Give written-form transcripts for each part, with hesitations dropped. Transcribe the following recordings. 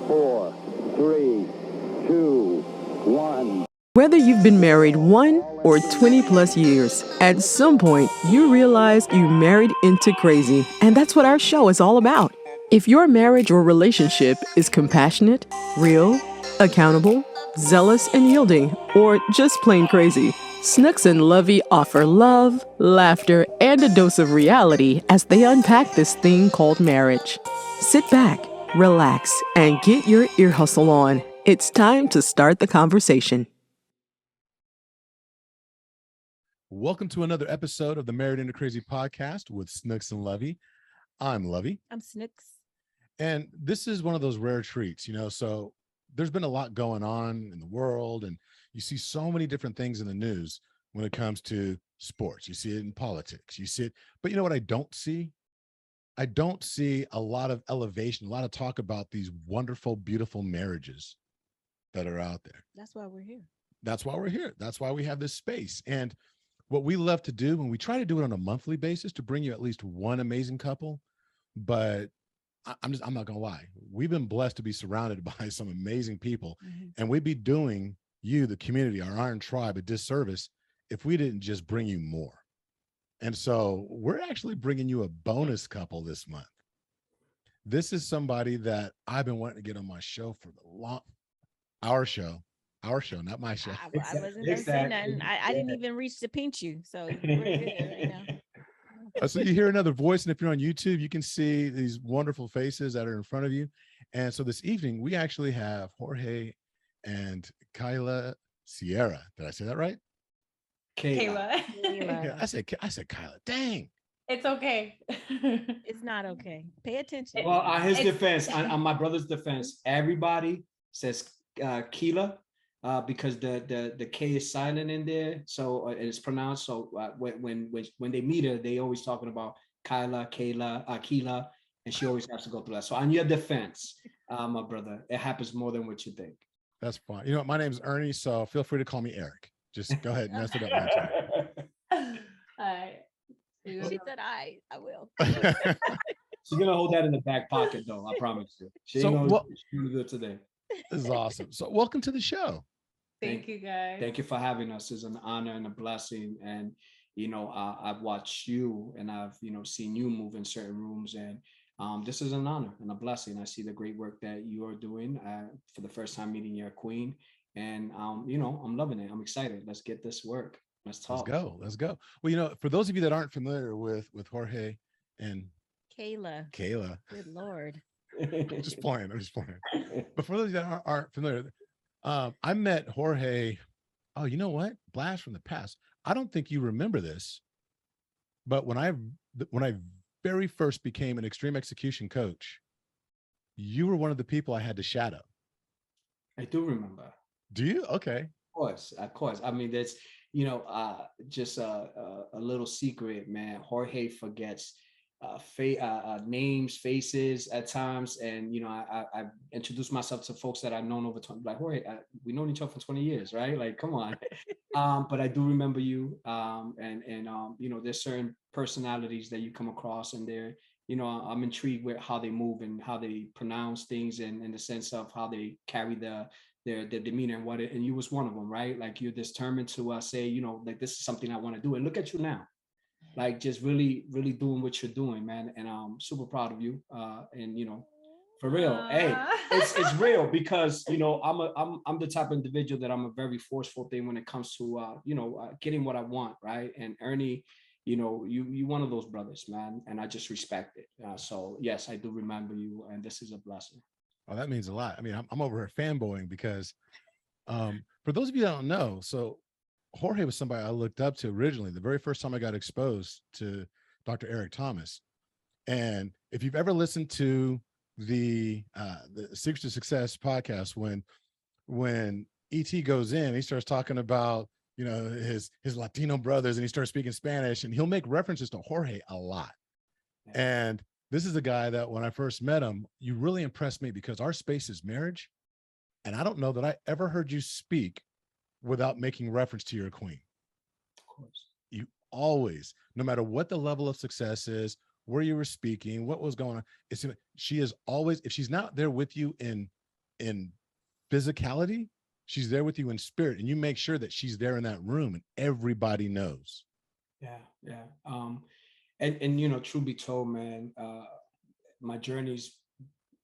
4, 3, 2, 1. Whether you've been married 1 or 20 plus years, at some point you realize you married into crazy. And that's what our show is all about. If your marriage or relationship is compassionate, real, accountable, zealous and yielding, or just plain crazy, Snooks and Lovey offer love, laughter, and a dose of reality as they unpack this thing called marriage. Sit back, relax, and get your ear hustle on. It's time to start the conversation. Welcome to another episode of the Married into Crazy podcast with Snooks and Lovey. I'm Lovey. I'm Snooks. And this is one of those rare treats, so there's been a lot going on in the world, and you see so many different things in the news when it comes to sports. You see it in politics, you see it, but you know what I don't see? I don't see a lot of elevation, a lot of talk about these wonderful, beautiful marriages that are out there. That's why we're here. That's why we're here. That's why we have this space. And what we love to do, when we try to do it on a monthly basis, to bring you at least one amazing couple, but I'm not gonna lie, we've been blessed to be surrounded by some amazing people, and we'd be doing you, the community, our Iron Tribe, a disservice if we didn't just bring you more. And so we're actually bringing you a bonus couple this month. This is somebody that I've been wanting to get on my show for our show, not my show. I wasn't gonna say nothing. I didn't even reach to pinch you, so we're good right now. So you hear another voice, and if you're on YouTube, you can see these wonderful faces that are in front of you. And so this evening, we actually have Jorge and Keila Sierra. Did I say that right? Keila. Yeah, I said Keila. Dang. It's okay. It's not okay. Pay attention. Well, on his defense, on my brother's defense, everybody says Keila because the K is silent in there, so it's pronounced. So when they meet her, they always talking about Keila, and she always has to go through that. So on your defense, my brother, it happens more than what you think. That's fine. You know, my name's Ernie, so feel free to call me Eric. Just go ahead and mess it up. All right. She said I will. She's gonna hold that in the back pocket, though. I promise you. She's gonna do it today. This is awesome. So welcome to the show. Thank you, guys. Thank you for having us. It's an honor and a blessing. And I've watched you, and I've seen you move in certain rooms, and this is an honor and a blessing. I see the great work that you are doing. For the first time meeting your queen, and I'm loving it. I'm excited. Let's get this work. Let's talk. Let's go. Well, for those of you that aren't familiar with Jorge and Keila. Good Lord. I'm just playing. But for those of you that aren't familiar, I met Jorge. Oh, you know what? Blast from the past. I don't think you remember this, but when I very first became an extreme execution coach, you were one of the people I had to shadow. I do remember. Do you? Okay. Of course. I mean, that's just a little secret, man. Jorge forgets names, faces at times, and I introduced myself to folks that I've known over 20. Like, Jorge, we known each other for 20 years, right? Like, come on. But I do remember you, and there's certain personalities that you come across, and they're I'm intrigued with how they move and how they pronounce things, and in the sense of how they carry their demeanor and you was one of them, right? Like, you're determined to say, like, this is something I want to do, and look at you now, like, just really doing what you're doing, man. And I'm super proud of you. And for real, hey, it's real, because I'm the type of individual that I'm a very forceful thing when it comes to getting what I want, right? And Ernie, you one of those brothers, man, and I just respect it. So yes, I do remember you, and this is a blessing. Oh, that means a lot. I mean, I'm over here fanboying because for those of you that don't know, so Jorge was somebody I looked up to originally, the very first time I got exposed to Dr. Eric Thomas. And if you've ever listened to the Secrets to Success podcast, when ET goes in, he starts talking about, his Latino brothers, and he starts speaking Spanish, and he'll make references to Jorge a lot. And this is a guy that when I first met him, you really impressed me, because our space is marriage. And I don't know that I ever heard you speak without making reference to your queen. Of course. You always, no matter what the level of success is, where you were speaking, what was going on, she is always, if she's not there with you in in physicality, she's there with you in spirit, and you make sure that she's there in that room and everybody knows. Yeah. And you know, truth be told, man, my journeys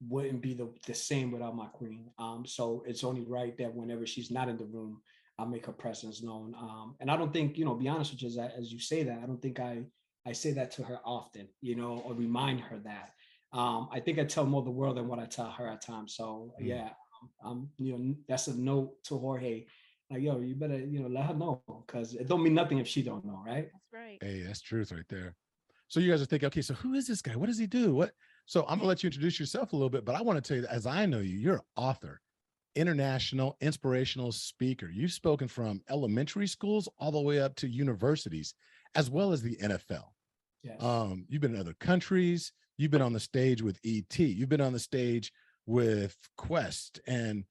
wouldn't be the same without my queen. So it's only right that whenever she's not in the room, I'll make her presence known. And I don't think, you know, be honest with you, as you say that, I don't think I say that to her often, you know, or remind her that. I think I tell more the world than what I tell her at times. So yeah, you know, that's a note to Jorge. Like, yo, you better, you know, let her know, because it don't mean nothing if she don't know, right? That's right. Hey, that's truth right there. So you guys are thinking, okay, so who is this guy? What does he do? What? So I'm gonna let you introduce yourself a little bit, but I want to tell you that as I know you, you're an author, international inspirational speaker. You've spoken from elementary schools all the way up to universities, as well as the NFL. Yes. You've been in other countries. You've been on the stage with ET. You've been on the stage with Quest, and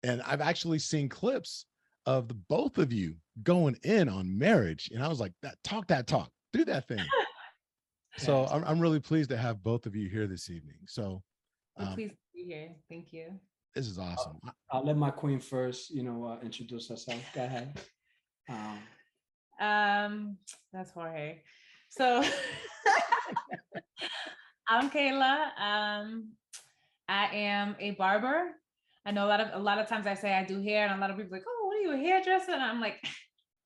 I've actually seen clips of the both of you going in on marriage, and I was like, that talk, do that thing. So I'm really pleased to have both of you here this evening. So We're pleased to be here. Thank you. this is awesome. I'll let my queen first, you know, introduce herself. Go ahead. That's Jorge. So I'm Keila. I am a barber. I know a lot of times I say I do hair, and a lot of people are like, oh, what are you, a hairdresser? And I'm like,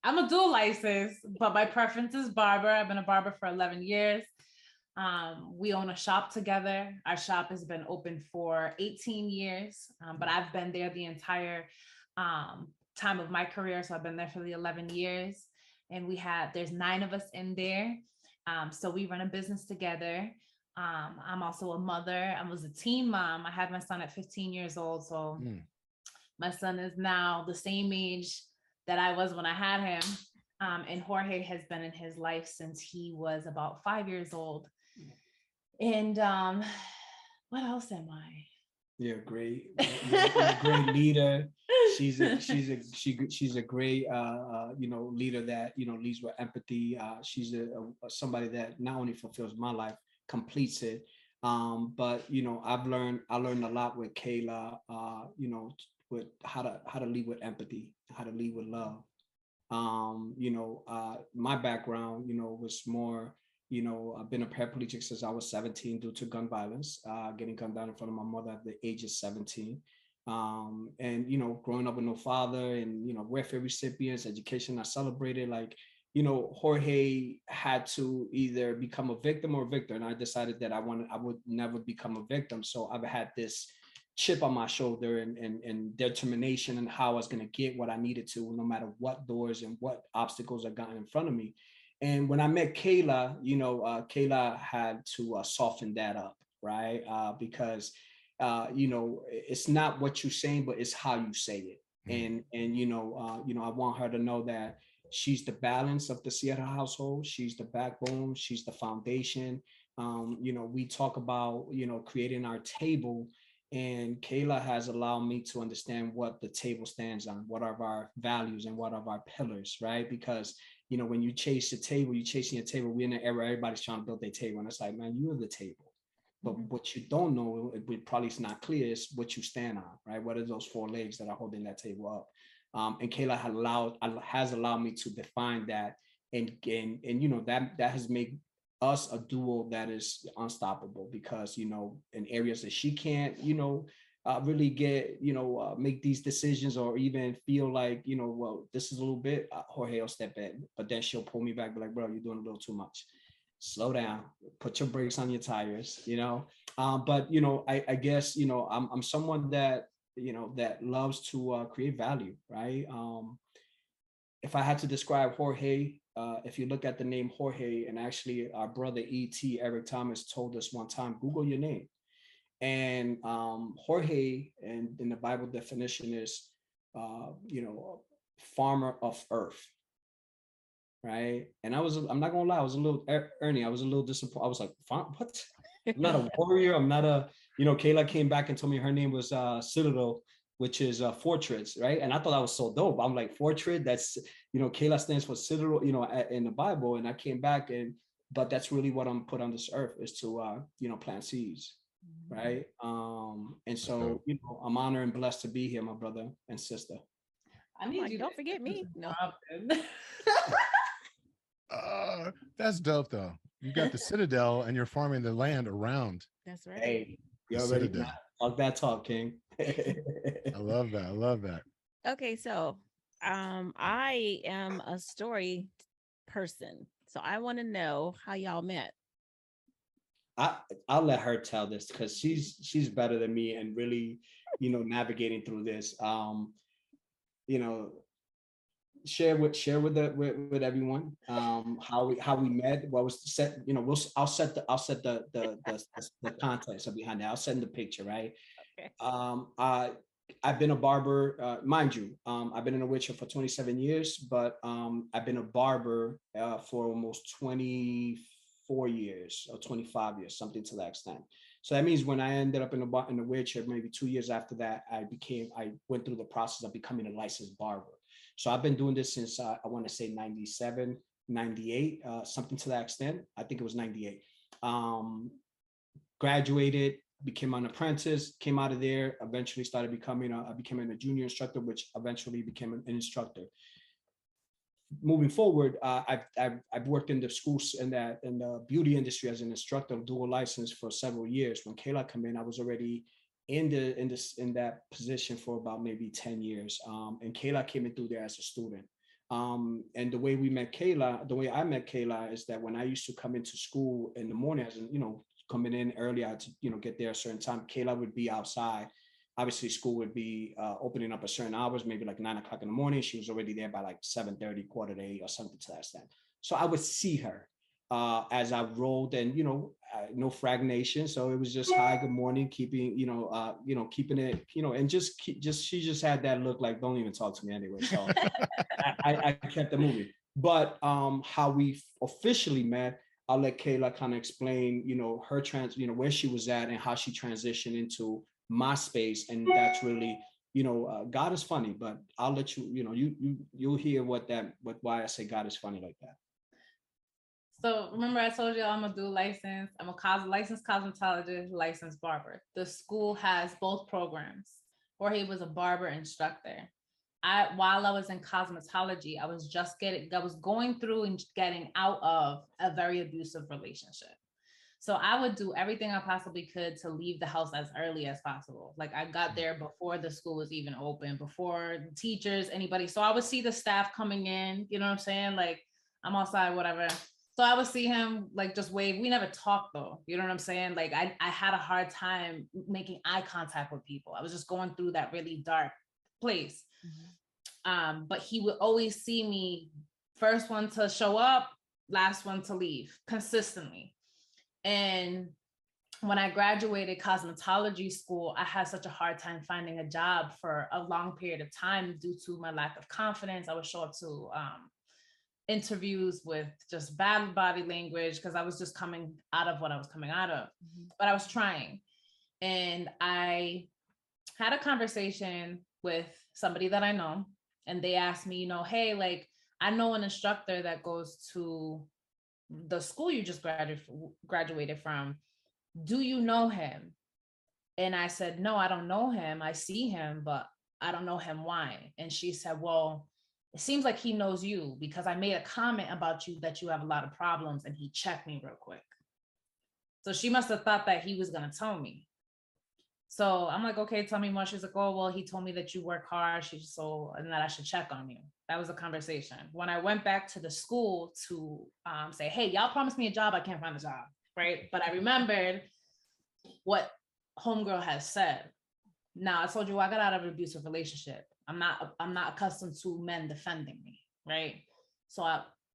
I'm a dual license, but my preference is barber. I've been a barber for 11 years. We own a shop together. Our shop has been open for 18 years, but I've been there the entire time of my career. So I've been there for the 11 years, and there's 9 of us in there. So we run a business together. I'm also a mother. I was a teen mom. I had my son at 15 years old. So my son is now the same age that I was when I had him. And Jorge has been in his life since he was about 5 years old. And what else am I? You're great. You're a great leader. She's a great you know, leader that, you know, leads with empathy. She's somebody that not only fulfills my life, completes it. But you know, I learned a lot with Keila. You know, with how to lead with empathy, how to lead with love. You know, my background, you know, was more, you know, I've been a paraplegic since I was 17 due to gun violence, getting gunned down in front of my mother at the age of 17. And, you know, growing up with no father and, you know, welfare recipients, education I celebrated, like, you know, Jorge had to either become a victim or a victor. And I decided that I would never become a victim. So I've had this chip on my shoulder and determination and how I was going to get what I needed to, no matter what doors and what obstacles I got in front of me. And when I met Keila, you know, Keila had to soften that up, right? Because, you know, it's not what you're saying, but it's how you say it. And you know, I want her to know that she's the balance of the Sierra household. She's the backbone. She's the foundation. You know, we talk about, you know, creating our table. And Keila has allowed me to understand what the table stands on, what are our values and what are our pillars, right? Because, you know, when you chase the table, you're chasing your table. We're in an era, everybody's trying to build their table. And it's like, man, you are the table. But what you don't know, it probably is not clear, is what you stand on, right? What are those 4 legs that are holding that table up? And Keila has allowed me to define that. And you know, that has made us a duo that is unstoppable, because, you know, in areas that she can't, you know, really get, you know, make these decisions or even feel like, you know, well, this is a little bit, Jorge will step in, but then she'll pull me back, be like, bro, you're doing a little too much. Slow down, put your brakes on your tires, you know. But, you know, I guess, you know, I'm someone that, you know, that loves to create value, right? If I had to describe Jorge, if you look at the name Jorge, and actually our brother E.T. Eric Thomas told us one time, Google your name. And Jorge, and in the Bible definition is, you know, farmer of earth, right? And I'm not gonna lie, I was a little, Ernie, I was a little disappointed. I was like, what? I'm not a warrior. I'm not a, you know, Keila came back and told me her name was Citadel, which is a fortress, right? And I thought that was so dope. I'm like, fortress, that's, you know, Keila stands for Citadel, you know, in the Bible. And I came back but that's really what I'm put on this earth, is to, you know, plant seeds, right? And so, you know, I'm honored and blessed to be here, my brother and sister. I need you. Don't forget me. No. That's dope though. You got the Citadel and you're farming the land around. That's right. Hey, you The already Citadel. talk that talk, King. I love that. I love that. Okay, so I am a story person. So I want to know how y'all met. I'll let her tell this because she's better than me and really, you know, navigating through this. You know, share with everyone how we met, what was set, you know, I'll set the context behind that. I'll set the picture, right? Okay. I've been a barber, mind you. I've been in a wheelchair for 27 years, but I've been a barber for almost 24 years or 25 years, something to that extent. So that means when I ended up in a wheelchair, maybe 2 years after that, I went through the process of becoming a licensed barber. So I've been doing this since I want to say 97, 98, something to that extent. I think it was 98. Graduated, became an apprentice, came out of there, eventually started becoming I became a junior instructor, which eventually became an instructor. Moving forward, I've worked in the schools in the beauty industry as an instructor, dual license for several years. When Keila came in, I was already in that position for about maybe 10 years. And Keila came in through there as a student. And the way I met Keila is that when I used to come into school in the morning, as in, you know, coming in early, I had to, you know, get there a certain time. Keila would be outside. Obviously, school would be opening up at certain hours, maybe like 9 o'clock in the morning. She was already there by like 7:30, quarter to 8, or something to that extent. So I would see her as I rolled, and, you know, no fragnation. So it was just hi, good morning, keeping, keeping it, you know, and she just had that look like, don't even talk to me anyway. So I kept it moving. But how we officially met, I'll let Keila kind of explain, you know, where she was at and how she transitioned into my space. And that's really, you know, God is funny, but I'll let you, you know, you'll hear why I say God is funny like that. So remember I told you I'm a dual license. I'm a licensed cosmetologist, licensed barber. The school has both programs. Jorge was a barber instructor. While I was in cosmetology, I was going through and getting out of a very abusive relationship. So I would do everything I possibly could to leave the house as early as possible. Like I got there before the school was even open, before the teachers, anybody. So I would see the staff coming in, you know what I'm saying? Like I'm outside, whatever. So I would see him like just wave. We never talked though. You know what I'm saying? Like I had a hard time making eye contact with people. I was just going through that really dark place. Mm-hmm. But he would always see me first one to show up, last one to leave consistently. And when I graduated cosmetology school, I had such a hard time finding a job for a long period of time due to my lack of confidence. I would show up to interviews with just bad body language because I was just coming out of what I was coming out of. Mm-hmm. But I was trying. And I had a conversation with somebody that I know, and they asked me, you know, hey, like, I know an instructor that goes to the school you just graduated from. Do you know him? And I said, no, I don't know him. I see him, but I don't know him. Why? And she said, well, it seems like he knows you because I made a comment about you that you have a lot of problems, and he checked me real quick. So she must have thought that he was going to tell me. So I'm like, okay, tell me more. She's like, oh, well, he told me that you work hard. And that I should check on you. That was a conversation. When I went back to the school to say, hey, y'all promised me a job. I can't find a job, right? But I remembered what homegirl has said. Now, I told you I got out of an abusive relationship. I'm not accustomed to men defending me, right? So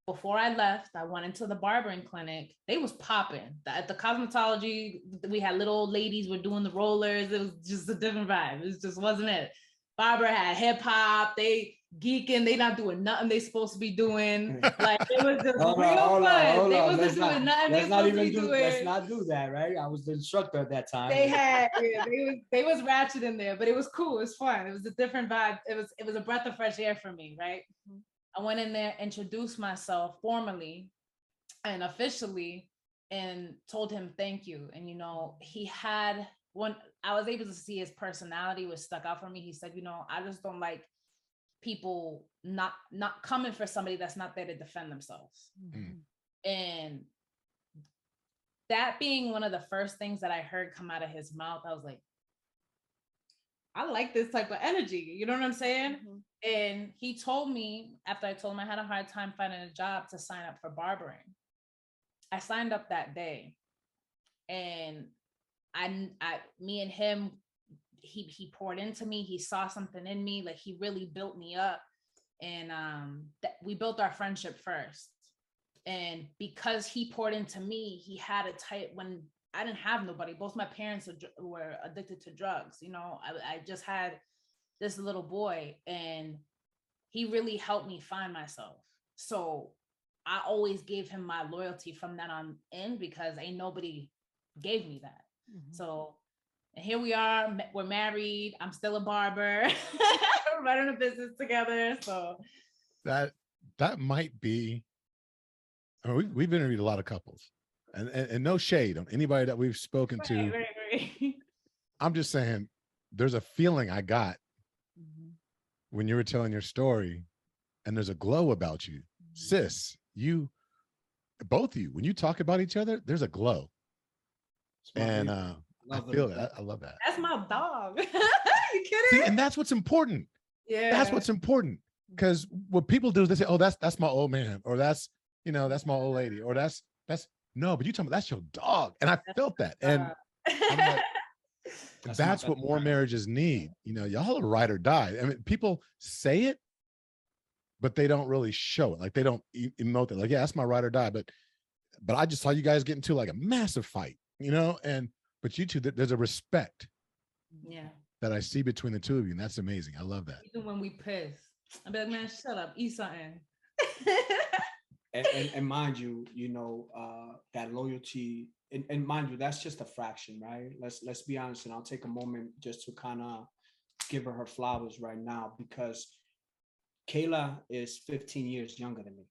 before I left, I went into the barbering clinic. They was popping. At the cosmetology, we had little old ladies were doing the rollers. It was just a different vibe. It just wasn't it. Barber had hip hop. They geeking. They not doing nothing they supposed to be doing. Like it was just real fun. They wasn't doing nothing they supposed to be doing. Let's not do that, right? I was the instructor at that time. They was ratchet in there, but it was cool. It was fun. It was a different vibe. It was a breath of fresh air for me, right? Mm-hmm. I went in there, introduced myself formally and officially, and told him thank you. And, you know, he had one, I was able to see his personality was stuck out for me. He said, you know, I just don't like people not coming for somebody that's not there to defend themselves. And that being one of the first things that I heard come out of his mouth, I was like, I like this type of energy. You know what I'm saying? And he told me, after I told him I had a hard time finding a job, to sign up for barbering. I signed up that day, and me and him, he poured into me. He saw something in me, like he really built me up. And we built our friendship first. And because he poured into me, he had a tight, when I didn't have nobody, both my parents were addicted to drugs. You know, I just had this little boy, and he really helped me find myself. So I always gave him my loyalty from that on in, because ain't nobody gave me that. So, and here we are, we're married. I'm still a barber. We're running a business together. So that might be, I mean, we've interviewed a lot of couples, and no shade on anybody that we've spoken to. Right. I'm just saying, there's a feeling I got when you were telling your story, and there's a glow about you, sis. You, both of you, when you talk about each other, there's a glow. And I feel it. I love that. That's my dog. You kidding? See, and that's what's important. Yeah. That's what's important. Because what people do is they say, oh, that's my old man, or that's, you know, that's my old lady, or that's no, but you tell me that's your dog. And I felt that. And I'm like, that's what more marriages need. You know, y'all are ride or die. I mean, people say it, but they don't really show it. Like they don't emote it. Like, yeah, that's my ride or die. But I just saw you guys get into like a massive fight, you know, but you two, there's a respect that I see between the two of you. And that's amazing. I love that. Even when we piss, I'll be like, man, shut up, eat something. and mind you, you know, that loyalty, and mind you, that's just a fraction, right? Let's be honest, and I'll take a moment just to kind of give her flowers right now, because Keila is 15 years younger than me,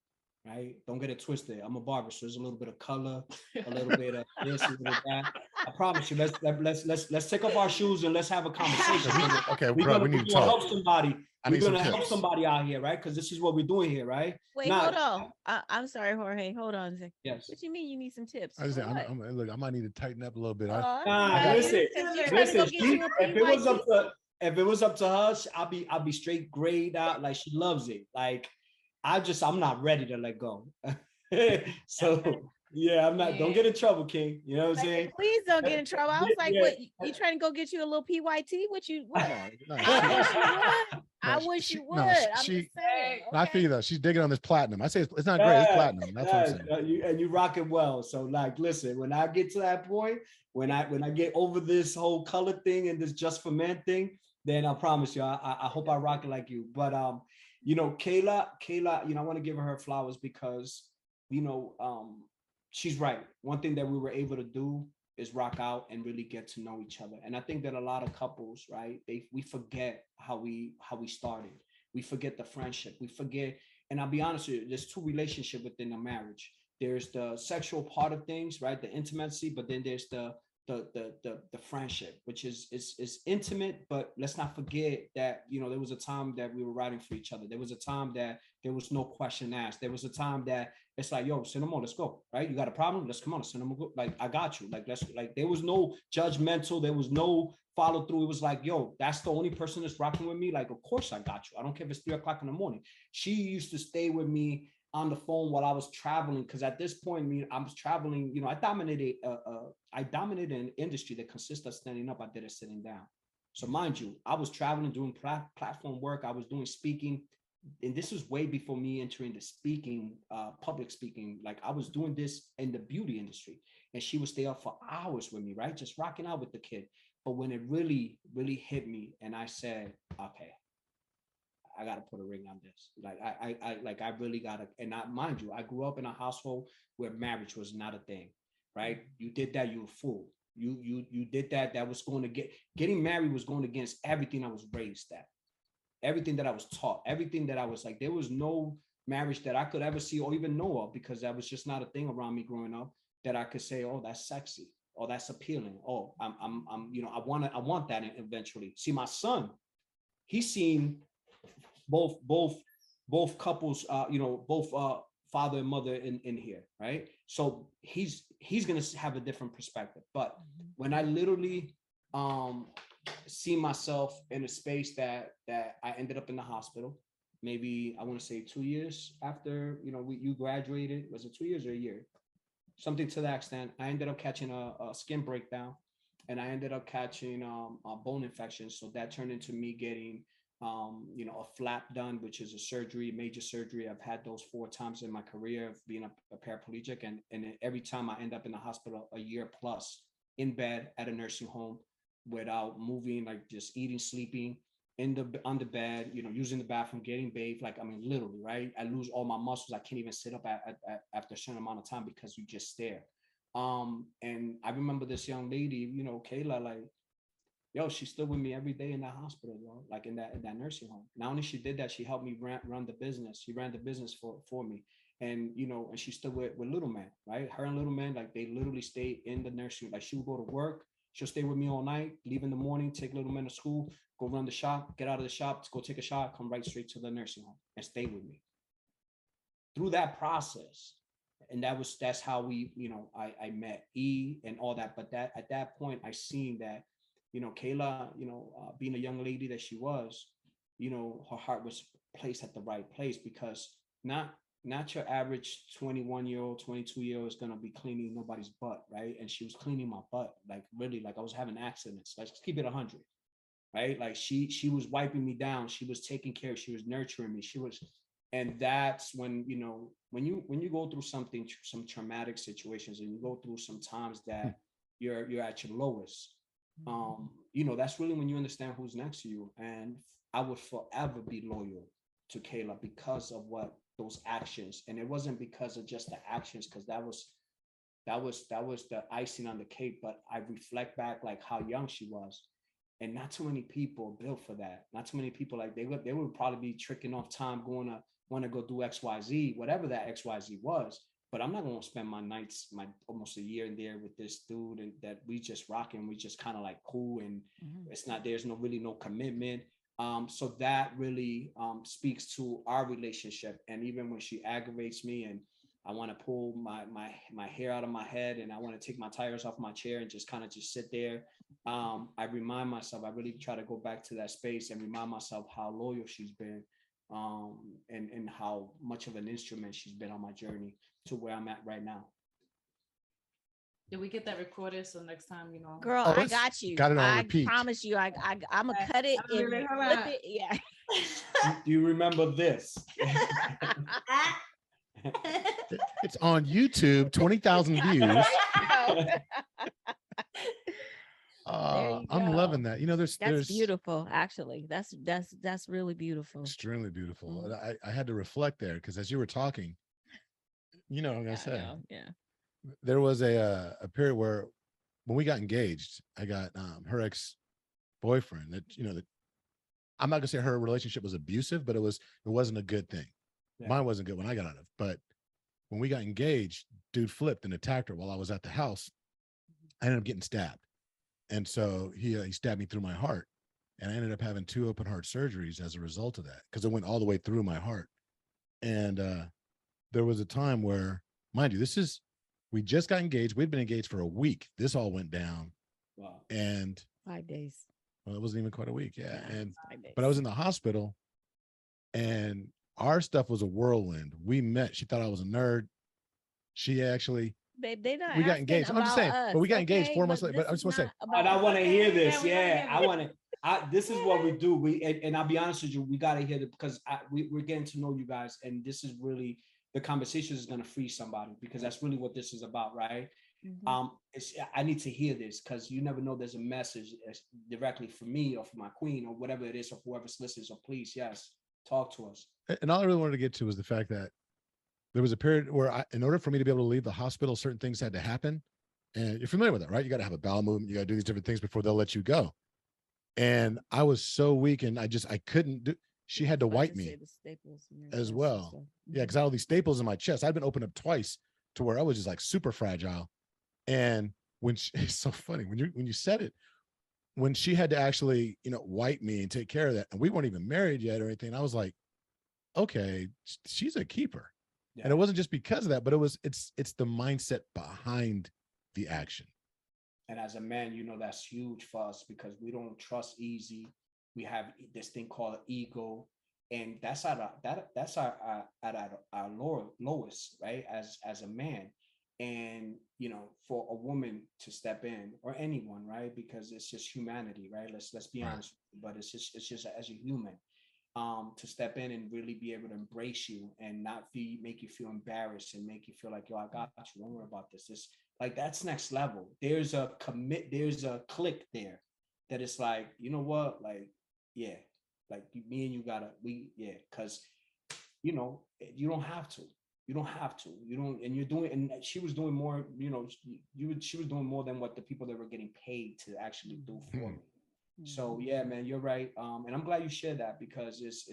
right? Don't get it twisted. I'm a barber, so there's a little bit of color, a little bit of this, a little that. I promise you. Let's take off our shoes and let's have a conversation. Okay, bro, we need to talk. Help somebody. We're gonna help somebody out here, right? Because this is what we're doing here, right? Wait, hold on. I'm sorry, Jorge. Hold on a second. Yes. What you mean you need some tips? I just say, look, I might need to tighten up a little bit. Listen. If it was up to her, I'll be straight grayed out. Like, she loves it. Like, I'm not ready to let go. So yeah, I'm not. Don't get in trouble, King. You know what I'm saying? Please don't get in trouble. I was like, what? You trying to go get you a little PYT? What? I wish you would. I'm just saying. I feel you though. She's digging on this platinum. I say it's not great. It's platinum. That's what I'm saying. And you rock it well. So like, listen, when I get to that point, when I get over this whole color thing and this just for men thing, then I promise you, I hope I rock it like you. But you know, Keila, you know, I want to give her flowers because, you know, she's right. One thing that we were able to do is rock out and really get to know each other. And I think that a lot of couples, right, we forget how we started. We forget the friendship. We forget, and I'll be honest with you, there's two relationships within a marriage. There's the sexual part of things, right, the intimacy, but then there's the friendship, which is intimate, but let's not forget that, you know, there was a time that we were riding for each other. There was a time that there was no question asked. There was a time that it's like, yo, Cinnamon, let's go, right? You got a problem? Let's come on, Cinnamon, go. Like, I got you. Like, there was no judgmental. There was no follow through. It was like, yo, that's the only person that's rocking with me. Like, of course I got you. I don't care if it's 3 o'clock in the morning. She used to stay with me on the phone while I was traveling, because at this point, I mean, I was traveling, you know, I dominated an industry that consists of standing up. I did it sitting down. So mind you, I was traveling, doing platform work. I was doing speaking, and this was way before me entering the speaking, public speaking. Like, I was doing this in the beauty industry, and she would stay up for hours with me, right? Just rocking out with the kid. But when it really, really hit me, and I said, okay, I got to put a ring on this. Like, I really got to, and mind you, I grew up in a household where marriage was not a thing, right? You did that, you were a fool. You did that. That was going to getting married was going against everything I was raised at, everything that I was taught, everything that I was like, there was no marriage that I could ever see or even know of, because that was just not a thing around me growing up. that I could say, oh, that's sexy. Oh, that's appealing. Oh, I'm, you know, I want that eventually. See, my son, he's seen both couples, you know, both father and mother in here, right? So he's gonna have a different perspective. But when I literally see myself in a space that I ended up in the hospital, maybe I want to say 2 years after, you know, you graduated. Was it 2 years or a year? Something to that extent. I ended up catching a skin breakdown, and I ended up catching a bone infection. So that turned into me getting you know, a flap done, which is a surgery, major surgery. I've had those 4 times in my career of being a paraplegic, and every time I end up in the hospital, a year plus in bed at a nursing home without moving, like just eating, sleeping on the bed, you know, using the bathroom, getting bathed. Like, I mean, literally, right? I lose all my muscles. I can't even sit up after a certain amount of time because you just stare. And I remember this young lady, you know, Keila, like, yo, she stood with me every day in that hospital, yo, like in that nursing home. Not only she did that, she helped me run the business. She ran the business for me. And, you know, and she stood with little man, right? Her and little man, like they literally stayed in the nursery. Like she would go to work. She'll stay with me all night, leave in the morning, take little man to school, go run the shop, get out of the shop, go take a shot, come right straight to the nursing home and stay with me. Through that process, and that's how we, you know, I met E and all that. But that at that point, I seen that, you know, Keila, you know, being a young lady that she was, you know, her heart was placed at the right place, because not your average 21-year-old, 22-year-old is gonna be cleaning nobody's butt, right? And she was cleaning my butt, like really, like I was having accidents. Let's keep it 100, right? Like she was wiping me down, she was taking care, she was nurturing me, she was. And that's when, you know, when you go through something, some traumatic situations, and you go through some times that you're at your lowest, you know, that's really when you understand who's next to you. And I would forever be loyal to Keila because of what those actions. And it wasn't because of just the actions, because that was the icing on the cake. But I reflect back like how young she was, and not too many people built for that. Not too many people, like they would probably be tricking off time, going to want to go do XYZ, whatever that XYZ was. But I'm not going to spend my nights, my almost a year in there with this dude, and that we just rocking, we just kind of like cool, and it's not, there's no commitment. So that really speaks to our relationship. And even when she aggravates me and I want to pull my hair out of my head, and I want to take my tires off my chair and just kind of just sit there, I remind myself, I really try to go back to that space and remind myself how loyal she's been, and how much of an instrument she's been on my journey to where I'm at right now. Did we get that recorded? So next time, you know. Girl, Oh, I it's got you. got it on I repeat. promise you, I'm gonna cut it I'm and really- hold flip on. it. Yeah. Do you remember this? It's on YouTube, 20,000 views. You I'm go. loving that. You know, That's there's beautiful. Actually, that's really beautiful. extremely beautiful. And I had to reflect there, because as you were talking, you know what I'm gonna say. Yeah. There was a period where when we got engaged, I got her ex-boyfriend that, you know, that I'm not gonna say her relationship was abusive, but it wasn't a good thing. Yeah. Mine wasn't good when I got out of, but when we got engaged, dude flipped and attacked her while I was at the house. I ended up getting stabbed. And so he stabbed me through my heart, and I ended up having 2 open heart surgeries as a result of that, because it went all the way through my heart. And there was a time where, mind you, we just got engaged. We'd been engaged for a week. This all went down. Wow. And 5 days. well, it wasn't even quite a week. Yeah. And 5 days. but I was in the hospital, and our stuff was a whirlwind. We met. She thought I was a nerd. She actually, Babe, they not we got asking engaged. I'm just about saying, us, but we got engaged okay? 4 months later. But I this just want to is say, not And I about want to us. hear this. Yeah, we wanna Yeah, hear I want to. This is what we do. And I'll be honest with you, we got to hear it, because we're getting to know you guys, and this is really, the conversation is going to free somebody, because that's really what this is about, right? Mhm. I need to hear this, because you never know, there's a message directly for me or for my queen or whatever it is, or whoever's listening. So please, yes, talk to us. and all I really wanted to get to was the fact that there was a period where in order for me to be able to leave the hospital, certain things had to happen. And you're familiar with that, right? You got to have a bowel movement. You got to do these different things before they'll let you go. And I was so weak, and I couldn't do, she had to About wipe to say me the staples in your as chest and well. stuff. Yeah, because I had all these staples in my chest. I'd been opened up twice to where I was just like super fragile. And when she, it's so funny when you said it, when she had to actually, you know, wipe me and take care of that, and we weren't even married yet or anything, I was like, okay, she's a keeper. Yeah. And it wasn't just because of that, but it's the mindset behind the action. And as a man, you know, that's huge for us because we don't trust easy. We have this thing called ego, and that's at our lowest, right? As a man, and you know, for a woman to step in, or anyone, right? Because it's just humanity, right? Let's be Right. honest. But it's just as a human, to step in and really be able to embrace you and not make you feel embarrassed and make you feel like, yo, I got you. Don't worry about this. This, like, that's next level. There's a there's a click there that it's like, you know what, like, yeah, like me and you gotta, yeah, because you know, you don't have to. You don't have to. You don't, and you're doing, and she was doing more, you know, she was doing more than what the people that were getting paid to actually do for me. So yeah, man, you're right. And I'm glad you shared that because it's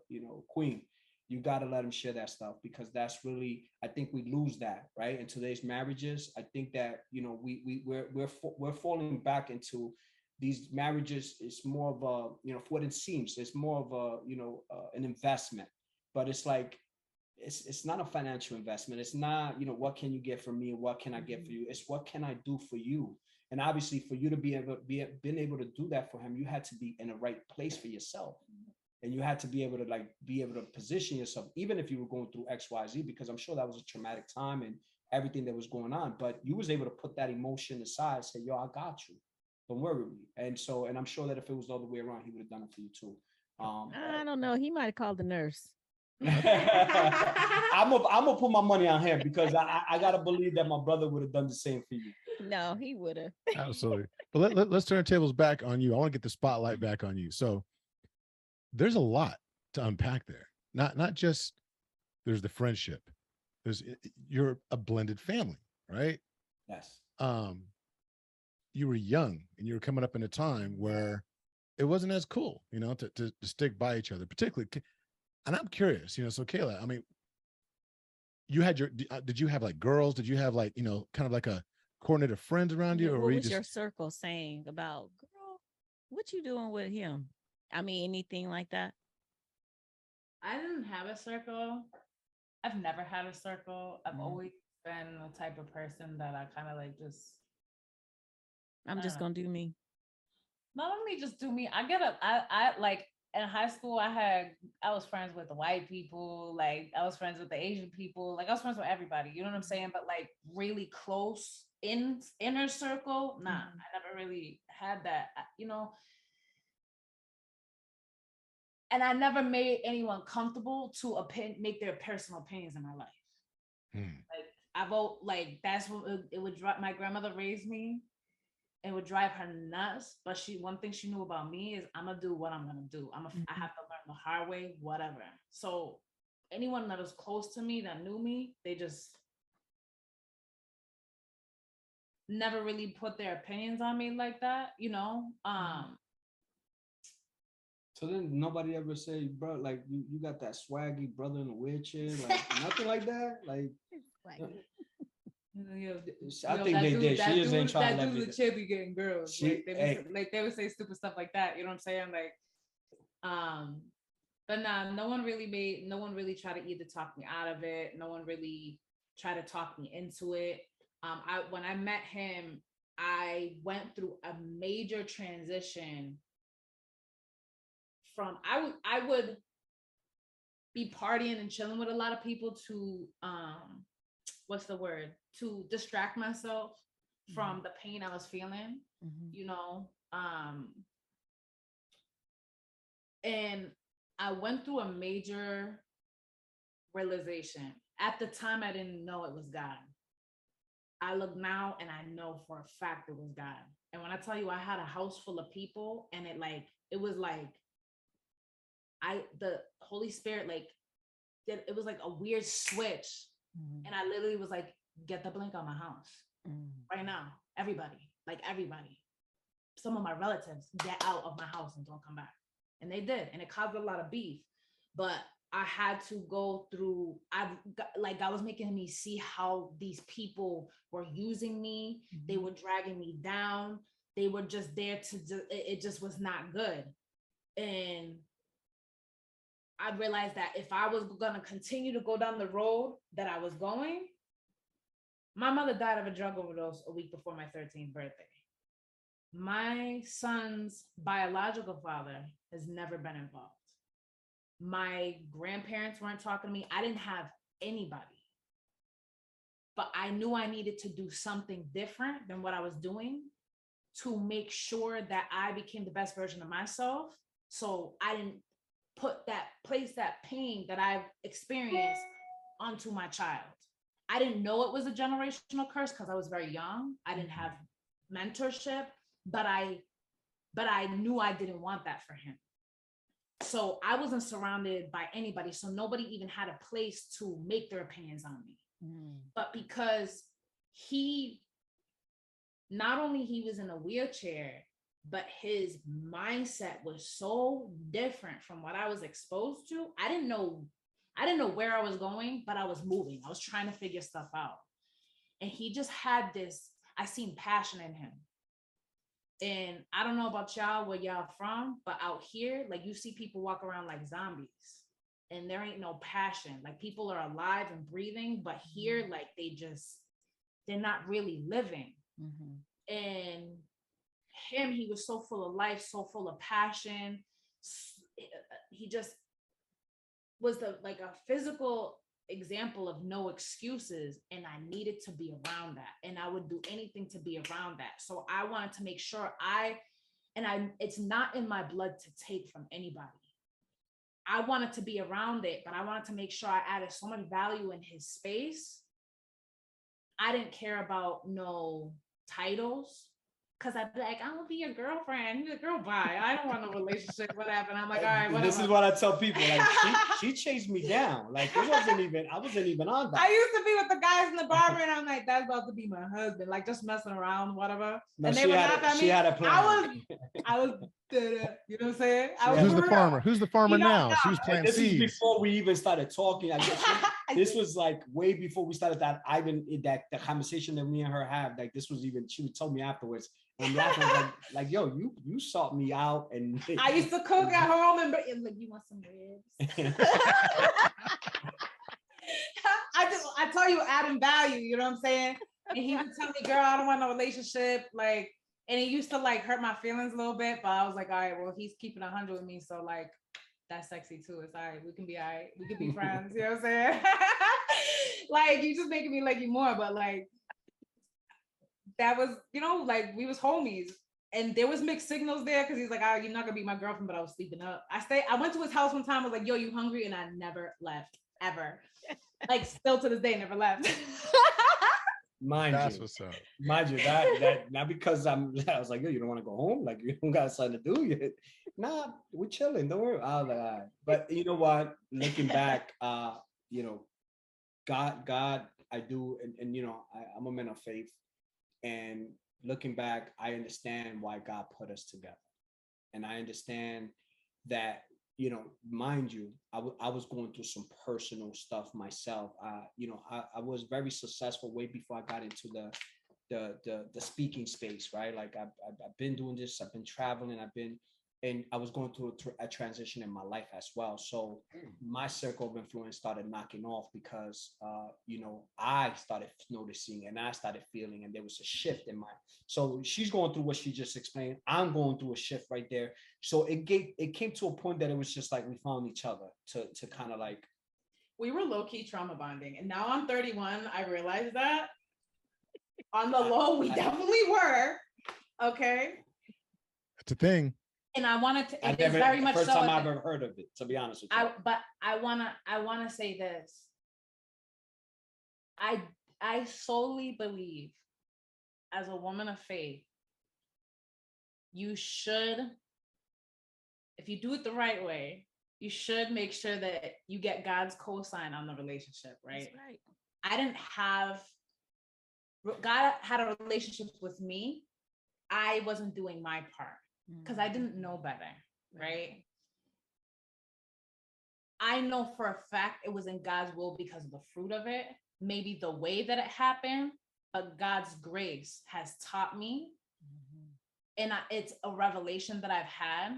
you know, Queen, you gotta let him share that stuff because that's really, I think we lose that, right? In today's marriages, I think that, you know, we're falling back into these marriages. It's more of a, you know, for what it seems, it's more of a, you know, an investment, but it's like, it's not a financial investment. It's not, you know, what can you get from me and what can I get for you? It's what can I do for you? And obviously, for you to been able to do that for him, you had to be in the right place for yourself, and you had to be able to position yourself, even if you were going through X, Y, Z, because I'm sure that was a traumatic time and everything that was going on. But you was able to put that emotion aside, say, "Yo, I got you. Don't worry with me." And so, and I'm sure that if it was the other way around, he would have done it for you too. I don't know. He might have called the nurse. I'm gonna put my money on him because I gotta believe that my brother would have done the same for you. No, he would have. Absolutely. But let's turn tables back on you. I want to get the spotlight back on you. So there's a lot to unpack there. Not just there's the friendship. You're a blended family, right? Yes. You were young and you were coming up in a time where it wasn't as cool, you know, to stick by each other, particularly. And I'm curious, you know, so Keila, I mean, you had did you have like girls? Did you have like, you know, kind of like a coordinated of friends around you? Or What were you was just your circle saying about, girl, what you doing with him? I mean, anything like that? I didn't have a circle. I've never had a circle. I've always been the type of person that I kind of like just, I'm just gonna do me. not only just do me, I like in high school, I was friends with the white people, like I was friends with the Asian people, like I was friends with everybody, you know what I'm saying? But like really close inner circle, nah, I never really had that, you know. And I never made anyone comfortable to make their personal opinions in my life. Like I vote, like that's what it would drive. My grandmother raised me. It would drive her nuts. But one thing she knew about me is I'm gonna do what I'm gonna do. I have to learn the hard way, whatever. So anyone that was close to me that knew me, they just never really put their opinions on me like that, you know. So then nobody ever say, bro, like you got that swaggy brother in a wheelchair, like nothing like that, like. I think they did. She just ain't trying to let me. That dude's a chippy getting girls. Like they would say stupid stuff like that. You know what I'm saying? Like, but nah, no one really tried to either talk me out of it. No one really tried to talk me into it. When I met him, I went through a major transition from I would be partying and chilling with a lot of people to what's the word, to distract myself from the pain I was feeling, you know. And I went through a major realization. At the time, I didn't know it was God. I look now and I know for a fact it was God. And when I tell you I had a house full of people and it was like the Holy Spirit, like it was like a weird switch. And I literally was like, get the blink on my house right now. Everybody. Some of my relatives, get out of my house and don't come back. And they did. And it caused a lot of beef. But I had to go through, God was making me see how these people were using me. They were dragging me down. They were just there it just was not good. And I realized that if I was going to continue to go down the road that I was going, my mother died of a drug overdose a week before my 13th birthday. My son's biological father has never been involved. My grandparents weren't talking to me. I didn't have anybody. But I knew I needed to do something different than what I was doing to make sure that I became the best version of myself. So I didn't place that pain that I've experienced onto my child. I didn't know it was a generational curse because I was very young. I didn't have mentorship, but I knew I didn't want that for him. So I wasn't surrounded by anybody. So nobody even had a place to make their opinions on me. But because not only he was in a wheelchair, but his mindset was so different from what I was exposed to. I didn't know where I was going, but I was moving. I was trying to figure stuff out. And he just had this, I seen passion in him. And I don't know about y'all, where y'all from, but out here, like you see people walk around like zombies and there ain't no passion. Like people are alive and breathing, but here, like they're not really living. And him, he was so full of life, so full of passion. He just was a physical example of no excuses, and I needed to be around that, and I would do anything to be around that. So I wanted to make sure it's not in my blood to take from anybody. I wanted to be around it, but I wanted to make sure I added so much value in his space. I didn't care about no titles. Cause I'd be like, I'm gonna be your girlfriend. You're a girl, bye. I don't want a relationship, whatever. And I'm like, all right, whatever. This is what I tell people. Like she chased me down. Like I wasn't even on that. I used to be with the guys in the barber, and I'm like, that's about to be my husband. Like just messing around, whatever. No, and they would laugh at me. She had a plan. I was, you know what I'm saying? Who's the farmer? Who's the farmer now? She was planting seeds. This is before we even started talking. I guess this was like way before we started that. The conversation that me and her had. Like this was even. She would tell me afterwards. I'm laughing like, yo, you sought me out, and I used to cook at home and like, you want some ribs? I tell you, adding value. You know what I'm saying? And he would tell me, girl, I don't want no relationship. Like, and it used to like hurt my feelings a little bit, but I was like, all right, well, he's keeping 100 with me, so like, that's sexy too. It's all right. We can be all right. We can be friends. You know what I'm saying? Like, you just making me like you more, but like. That was, like we was homies, and there was mixed signals there because he's like, oh, you're not gonna be my girlfriend, but I was sleeping up. I went to his house one time, I was like, yo, you hungry? And I never left, ever. Like still to this day, never left. That's what's up. Mind you, that not because I was like, yo, you don't want to go home? Like you don't got something to do yet. Nah, we're chilling, don't worry. I was like, all right. But you know what? Looking back, God, I do, and I'm a man of faith. And looking back, I understand why God put us together. And I understand that, mind you, I was going through some personal stuff myself. I was very successful way before I got into the speaking space, right? Like I've been doing this, I've been traveling, and I was going through a transition in my life as well. So my circle of influence started knocking off because, I started noticing and I started feeling, and there was a shift in so she's going through what she just explained. I'm going through a shift right there. So it came to a point that it was just like we found each other to kind of like. We were low-key trauma bonding. And now I'm 31. I realized that on the low, we definitely were. Okay. It's a thing. And I wanted to. It's very much first so time I've ever heard of it, to be honest with you. But I wanna say this. I solely believe, as a woman of faith, you should, if you do it the right way, you should make sure that you get God's cosign on the relationship, right? That's right. God had a relationship with me. I wasn't doing my part because I didn't know better, right? I know for a fact it was in God's will because of the fruit of it, maybe the way that it happened, but God's grace has taught me. And it's a revelation that I've had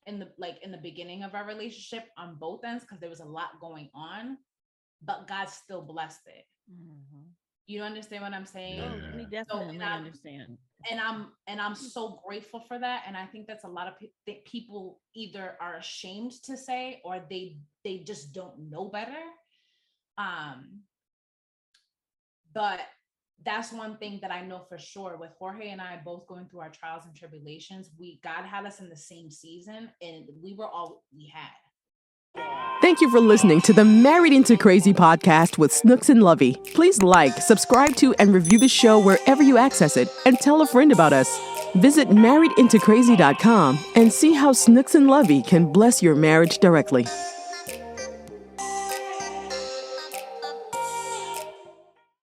in the beginning of our relationship on both ends, because there was a lot going on, but God still blessed it. You understand what I'm saying? Yeah. Oh, we definitely understand. And I'm so grateful for that. And I think that's a lot of people either are ashamed to say, or they just don't know better. But that's one thing that I know for sure, with Jorge and I both going through our trials and tribulations, God had us in the same season, and we were all we had. Thank you for listening to the Married Into Crazy podcast with Snooks and Lovey. Please like, subscribe to, and review the show wherever you access it, and tell a friend about us. Visit marriedintocrazy.com and see how Snooks and Lovey can bless your marriage directly.